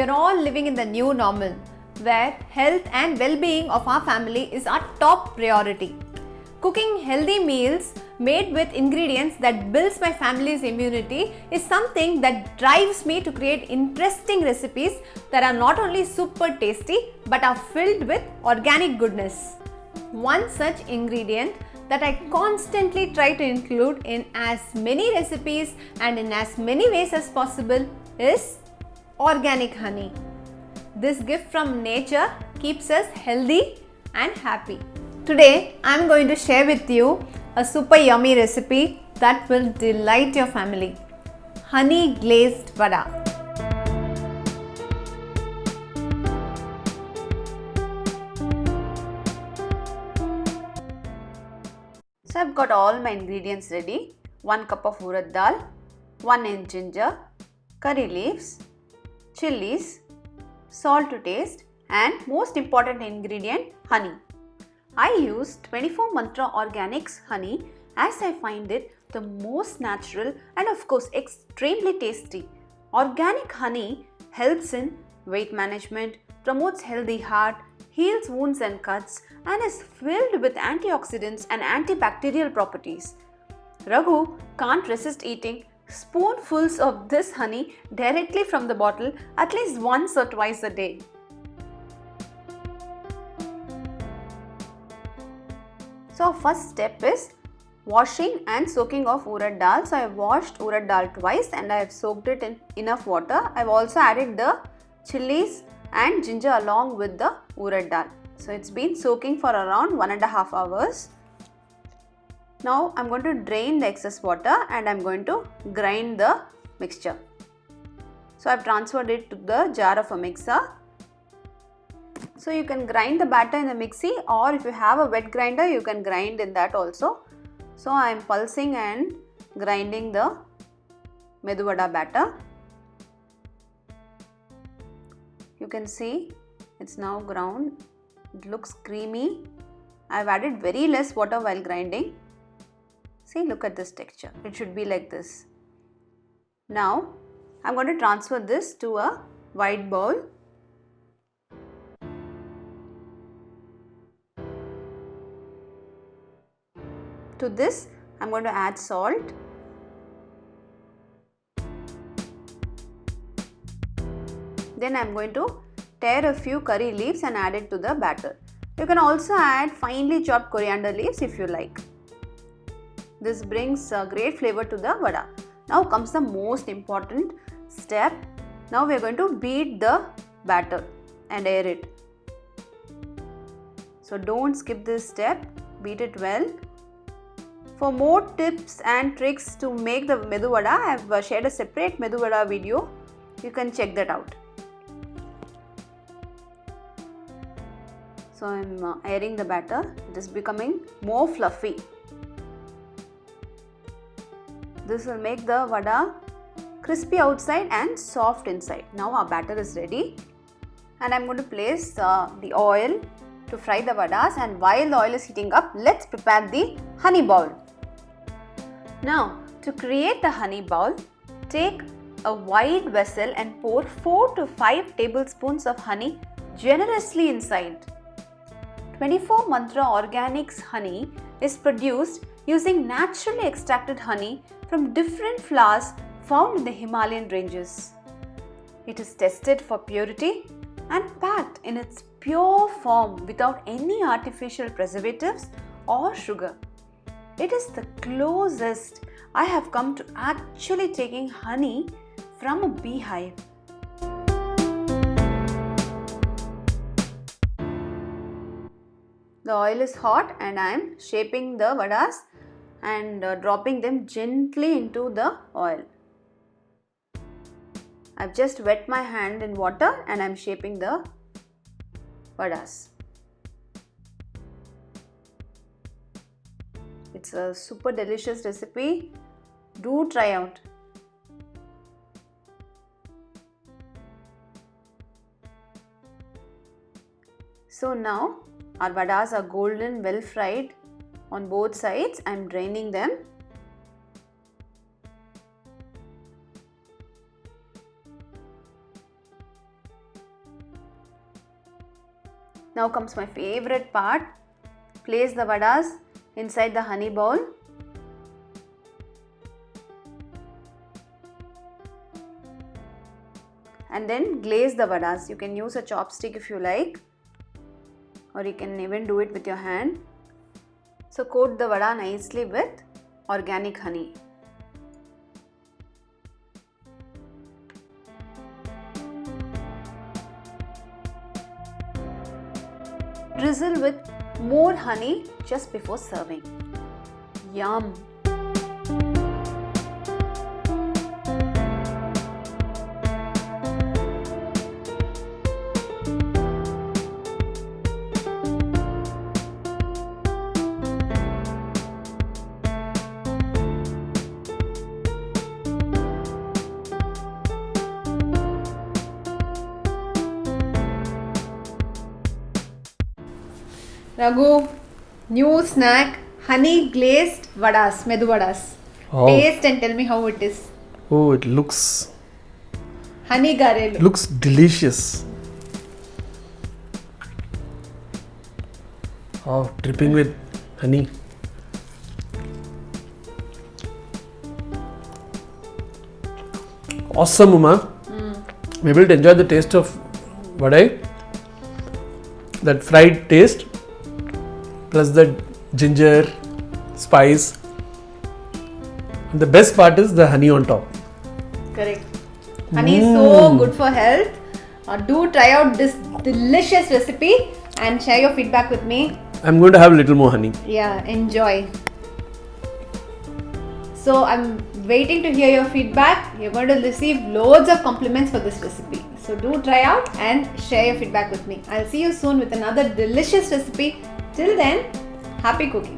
are all living in the new normal, where health and well-being of our family is our top priority. Cooking healthy meals made with ingredients that builds my family's immunity is something that drives me to create interesting recipes that are not only super tasty but are filled with organic goodness. One such ingredient that I constantly try to include in as many recipes and in as many ways as possible is organic honey. This gift from nature keeps us healthy and happy. Today I am going to share with you a super yummy recipe that will delight your family. Honey glazed vada. So I've got all my ingredients ready. 1 cup of urad dal, 1 inch ginger, curry leaves, chilies, salt to taste, and most important ingredient, honey. I use 24 Mantra Organics honey as I find it the most natural and of course extremely tasty. Organic honey helps in weight management, promotes healthy heart, heals wounds and cuts, and is filled with antioxidants and antibacterial properties. Raghu can't resist eating spoonfuls of this honey directly from the bottle at least once or twice a day. So first step is washing and soaking of urad dal. So I have washed urad dal twice and I have soaked it in enough water. I have also added the chilies and ginger along with the urad dal. So it's been soaking for around 1.5 hours. Now I'm going to drain the excess water and I'm going to grind the mixture. So I've transferred it to the jar of a mixer. So you can grind the batter in the mixie, or if you have a wet grinder you can grind in that also. So I am pulsing and grinding the medu vada batter. You can see it's now ground. It looks creamy. I have added very less water while grinding. See, look at this texture. It should be like this. Now I am going to transfer this to a wide bowl. To this I am going to add salt. Then I am going to tear a few curry leaves and add it to the batter. You can also add finely chopped coriander leaves if you like. This brings a great flavor to the vada. Now comes the most important step. Now we are going to beat the batter and air it. So don't skip this step. Beat it well. For more tips and tricks to make the medu vada, I have shared a separate medu vada video. You can check that out. So I am airing the batter. It is becoming more fluffy. This will make the vada crispy outside and soft inside. Now our batter is ready. And I am going to place the oil to fry the vadas, and while the oil is heating up, let's prepare the honey bowl. Now to create the honey bowl, take a wide vessel and pour 4 to 5 tablespoons of honey generously inside. 24 Mantra Organics honey is produced using naturally extracted honey from different flowers found in the Himalayan ranges. It is tested for purity and packed in its pure form without any artificial preservatives or sugar. It is the closest I have come to actually taking honey from a beehive. The oil is hot and I am shaping the vadas and dropping them gently into the oil. I have just wet my hand in water and I am shaping the vadas. It's a super delicious recipe. Do try out. So now our vadas are golden, well fried on both sides. I am draining them. Now comes my favorite part. Place the vadas inside the honey bowl. And then glaze the vadas. You can use a chopstick if you like, or you can even do it with your hand. So coat the vada nicely with organic honey. Drizzle with more honey just before serving. Yum! Raghu, new snack, honey glazed vadas, medu vadas. Oh. Taste and tell me how it is. Oh, it looks Honey garelu. looks delicious. Oh, dripping with honey. Awesome, Uma. We're able to enjoy the taste of vadai, that fried taste, plus the ginger, spice. And the best part is the honey on top. Correct. Honey is so good for health. Do try out this delicious recipe and share your feedback with me. I'm going to have a little more honey. Yeah, enjoy. So I'm waiting to hear your feedback. You're going to receive loads of compliments for this recipe. So do try out and share your feedback with me. I'll see you soon with another delicious recipe. Till then, happy cooking.